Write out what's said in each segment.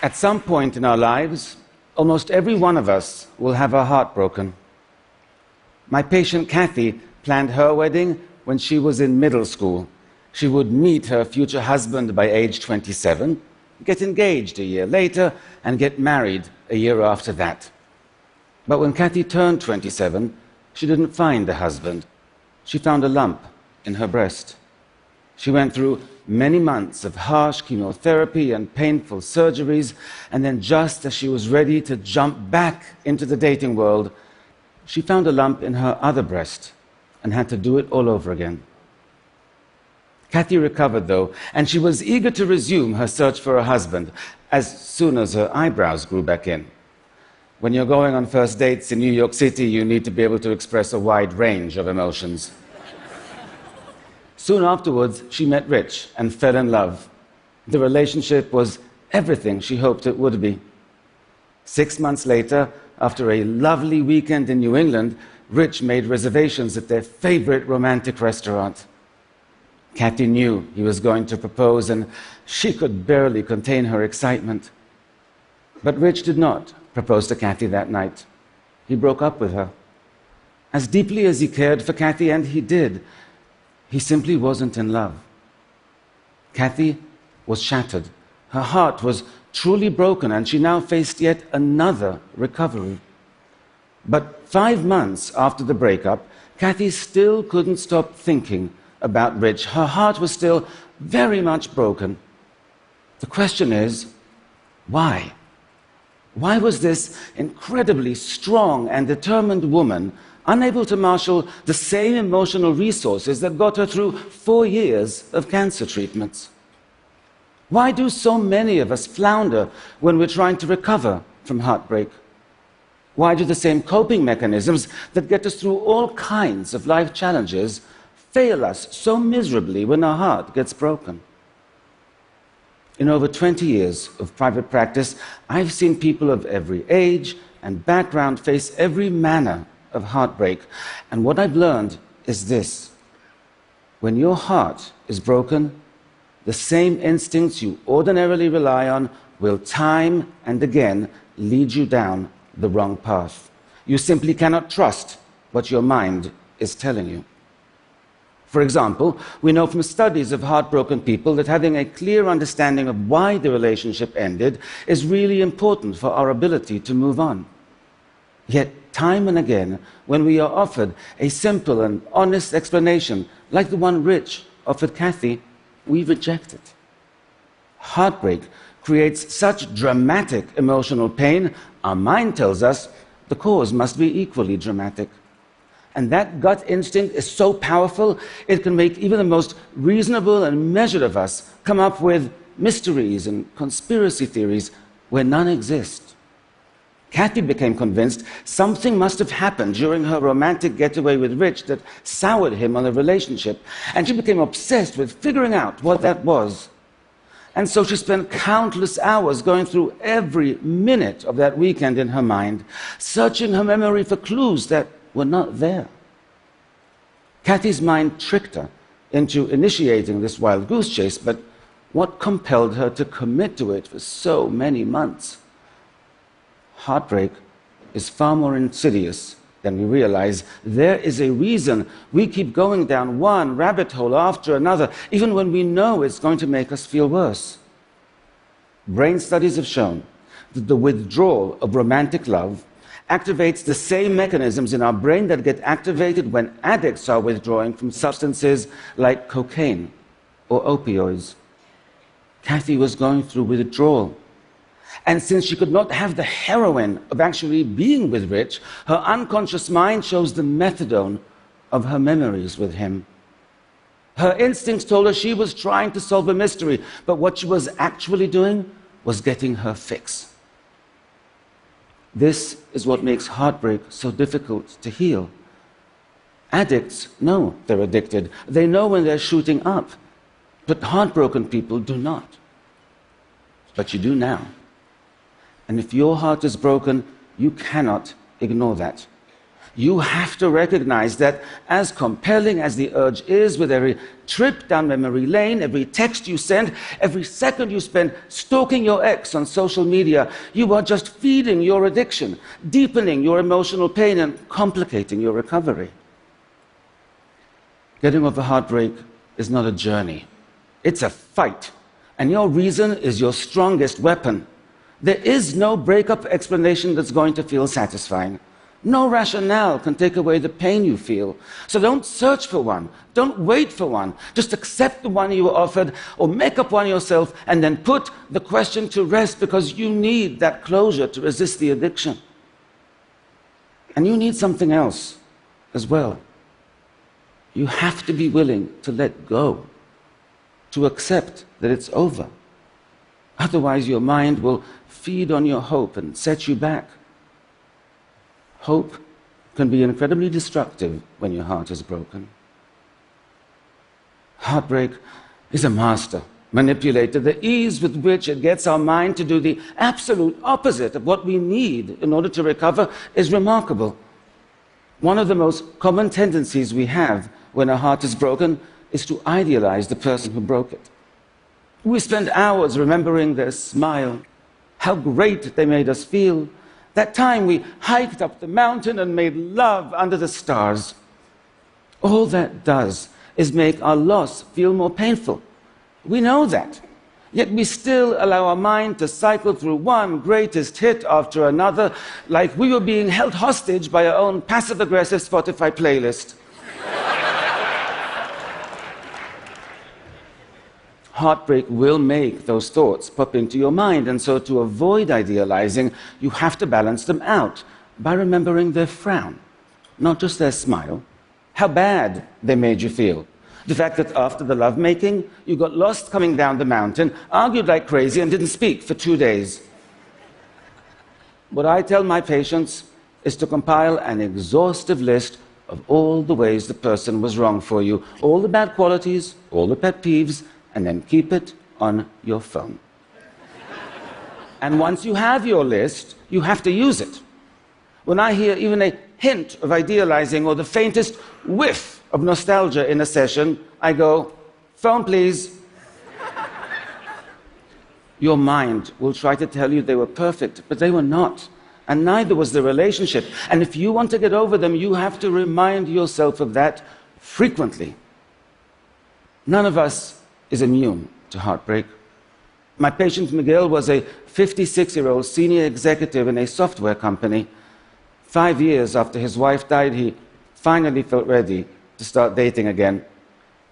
At some point in our lives, almost every one of us will have our heart broken. My patient Kathy planned her wedding when she was in middle school. She would meet her future husband by age 27, get engaged a year later, and get married a year after that. But when Kathy turned 27, she didn't find a husband. She found a lump in her breast. She went through many months of harsh chemotherapy and painful surgeries, and then just as she was ready to jump back into the dating world, she found a lump in her other breast and had to do it all over again. Kathy recovered, though, and she was eager to resume her search for a husband as soon as her eyebrows grew back in. When you're going on first dates in New York City, you need to be able to express a wide range of emotions. Soon afterwards, she met Rich and fell in love. The relationship was everything she hoped it would be. 6 months later, after a lovely weekend in New England, Rich made reservations at their favorite romantic restaurant. Kathy knew he was going to propose, and she could barely contain her excitement. But Rich did not propose to Kathy that night. He broke up with her. As deeply as he cared for Kathy, and he did, he simply wasn't in love. Kathy was shattered. Her heart was truly broken, and she now faced yet another recovery. But 5 months after the breakup, Kathy still couldn't stop thinking about Rich. Her heart was still very much broken. The question is, why? Why was this incredibly strong and determined woman unable to marshal the same emotional resources that got her through 4 years of cancer treatments? Why do so many of us flounder when we're trying to recover from heartbreak? Why do the same coping mechanisms that get us through all kinds of life challenges fail us so miserably when our heart gets broken? In over 20 years of private practice, I've seen people of every age and background face every manner of heartbreak. And what I've learned is this: when your heart is broken, the same instincts you ordinarily rely on will time and again lead you down the wrong path. You simply cannot trust what your mind is telling you. For example, we know from studies of heartbroken people that having a clear understanding of why the relationship ended is really important for our ability to move on. Yet, time and again, when we are offered a simple and honest explanation, like the one Rich offered Kathy, we reject it. Heartbreak creates such dramatic emotional pain, our mind tells us the cause must be equally dramatic. And that gut instinct is so powerful, it can make even the most reasonable and measured of us come up with mysteries and conspiracy theories where none exist. Kathy became convinced something must have happened during her romantic getaway with Rich that soured him on the relationship, and she became obsessed with figuring out what that was. And so she spent countless hours going through every minute of that weekend in her mind, searching her memory for clues that were not there. Kathy's mind tricked her into initiating this wild goose chase, but what compelled her to commit to it for so many months? Heartbreak is far more insidious than we realize. There is a reason we keep going down one rabbit hole after another, even when we know it's going to make us feel worse. Brain studies have shown that the withdrawal of romantic love activates the same mechanisms in our brain that get activated when addicts are withdrawing from substances like cocaine or opioids. Kathy was going through withdrawal. And since she could not have the heroin of actually being with Rich, her unconscious mind chose the methadone of her memories with him. Her instincts told her she was trying to solve a mystery, but what she was actually doing was getting her fix. This is what makes heartbreak so difficult to heal. Addicts know they're addicted. They know when they're shooting up. But heartbroken people do not. But you do now. And if your heart is broken, you cannot ignore that. You have to recognize that as compelling as the urge is, with every trip down memory lane, every text you send, every second you spend stalking your ex on social media, you are just feeding your addiction, deepening your emotional pain, and complicating your recovery. Getting over heartbreak is not a journey. It's a fight, and your reason is your strongest weapon. There is no breakup explanation that's going to feel satisfying. No rationale can take away the pain you feel. So don't search for one. Don't wait for one. Just accept the one you were offered, or make up one yourself, and then put the question to rest, because you need that closure to resist the addiction. And you need something else as well. You have to be willing to let go, to accept that it's over. Otherwise, your mind will feed on your hope and set you back. Hope can be incredibly destructive when your heart is broken. Heartbreak is a master manipulator. The ease with which it gets our mind to do the absolute opposite of what we need in order to recover is remarkable. One of the most common tendencies we have when our heart is broken is to idealize the person who broke it. We spend hours remembering their smile, how great they made us feel, that time we hiked up the mountain and made love under the stars. All that does is make our loss feel more painful. We know that. Yet we still allow our mind to cycle through one greatest hit after another, like we were being held hostage by our own passive-aggressive Spotify playlist. Heartbreak will make those thoughts pop into your mind, and so to avoid idealizing, you have to balance them out by remembering their frown, not just their smile, how bad they made you feel. The fact that after the lovemaking, you got lost coming down the mountain, argued like crazy, and didn't speak for 2 days. What I tell my patients is to compile an exhaustive list of all the ways the person was wrong for you, all the bad qualities, all the pet peeves, and then keep it on your phone. And once you have your list, you have to use it. When I hear even a hint of idealizing or the faintest whiff of nostalgia in a session, I go, phone please. Your mind will try to tell you they were perfect, but they were not. And neither was the relationship. And if you want to get over them, you have to remind yourself of that frequently. None of us is immune to heartbreak. My patient Miguel was a 56-year-old senior executive in a software company. 5 years after his wife died, he finally felt ready to start dating again.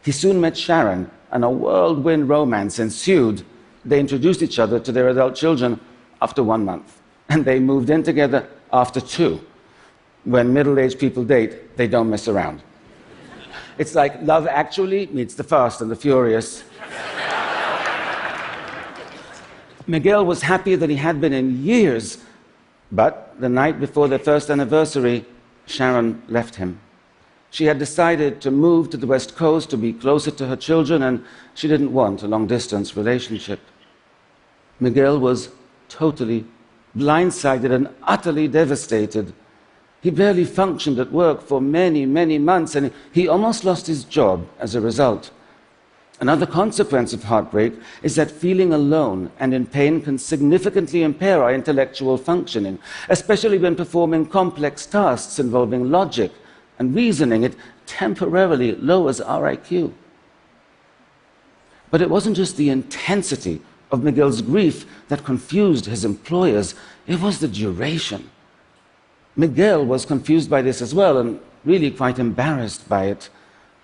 He soon met Sharon, and a whirlwind romance ensued. They introduced each other to their adult children after 1 month, and they moved in together after 2. When middle-aged people date, they don't mess around. It's like Love Actually meets The Fast and the Furious. Miguel was happier than he had been in years, but the night before their first anniversary, Sharon left him. She had decided to move to the West Coast to be closer to her children, and she didn't want a long-distance relationship. Miguel was totally blindsided and utterly devastated. He barely functioned at work for many, many months, and he almost lost his job as a result. Another consequence of heartbreak is that feeling alone and in pain can significantly impair our intellectual functioning, especially when performing complex tasks involving logic and reasoning. It temporarily lowers our IQ. But it wasn't just the intensity of Miguel's grief that confused his employers, it was the duration. Miguel was confused by this as well, and really quite embarrassed by it.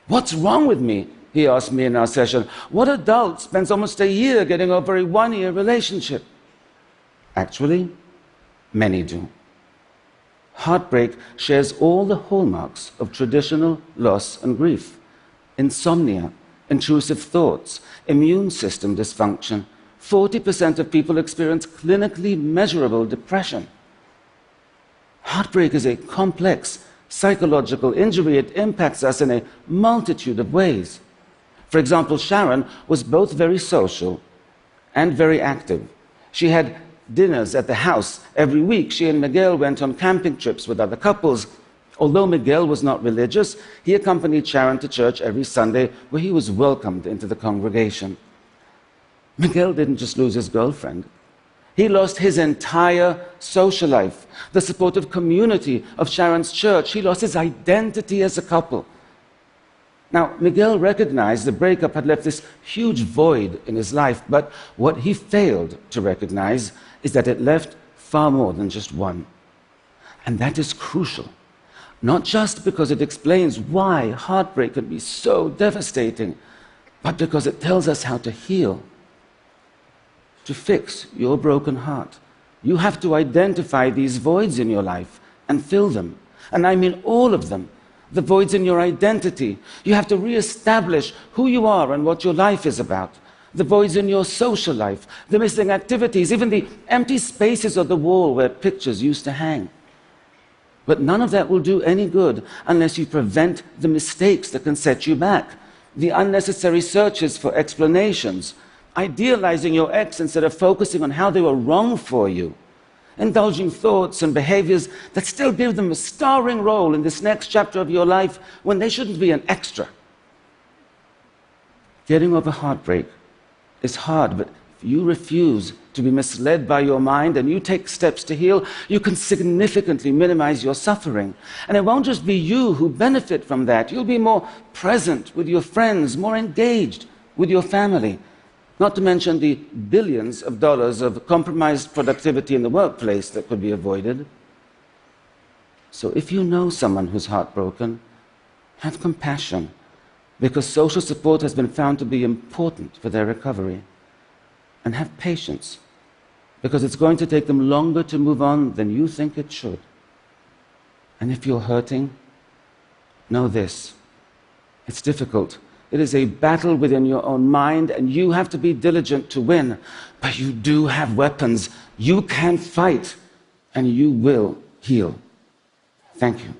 "What's wrong with me?" he asked me in our session. "What adult spends almost a year getting over a 1-year relationship?" Actually, many do. Heartbreak shares all the hallmarks of traditional loss and grief: insomnia, intrusive thoughts, immune system dysfunction. 40% of people experience clinically measurable depression. Heartbreak is a complex psychological injury. It impacts us in a multitude of ways. For example, Sharon was both very social and very active. She had dinners at the house every week. She and Miguel went on camping trips with other couples. Although Miguel was not religious, he accompanied Sharon to church every Sunday, where he was welcomed into the congregation. Miguel didn't just lose his girlfriend. He lost his entire social life, the supportive community of Sharon's church. He lost his identity as a couple. Now, Miguel recognized the breakup had left this huge void in his life, but what he failed to recognize is that it left far more than just one. And that is crucial, not just because it explains why heartbreak can be so devastating, but because it tells us how to heal. To fix your broken heart, you have to identify these voids in your life and fill them. And I mean all of them. The voids in your identity. You have to reestablish who you are and what your life is about. The voids in your social life, the missing activities, even the empty spaces of the wall where pictures used to hang. But none of that will do any good unless you prevent the mistakes that can set you back, the unnecessary searches for explanations, idealizing your ex instead of focusing on how they were wrong for you, indulging thoughts and behaviors that still give them a starring role in this next chapter of your life when they shouldn't be an extra. Getting over heartbreak is hard, but if you refuse to be misled by your mind and you take steps to heal, you can significantly minimize your suffering. And it won't just be you who benefit from that. You'll be more present with your friends, more engaged with your family. Not to mention the billions of dollars of compromised productivity in the workplace that could be avoided. So if you know someone who's heartbroken, have compassion, because social support has been found to be important for their recovery. And have patience, because it's going to take them longer to move on than you think it should. And if you're hurting, know this: it's difficult. It is a battle within your own mind, and you have to be diligent to win. But you do have weapons. You can fight, and you will heal. Thank you.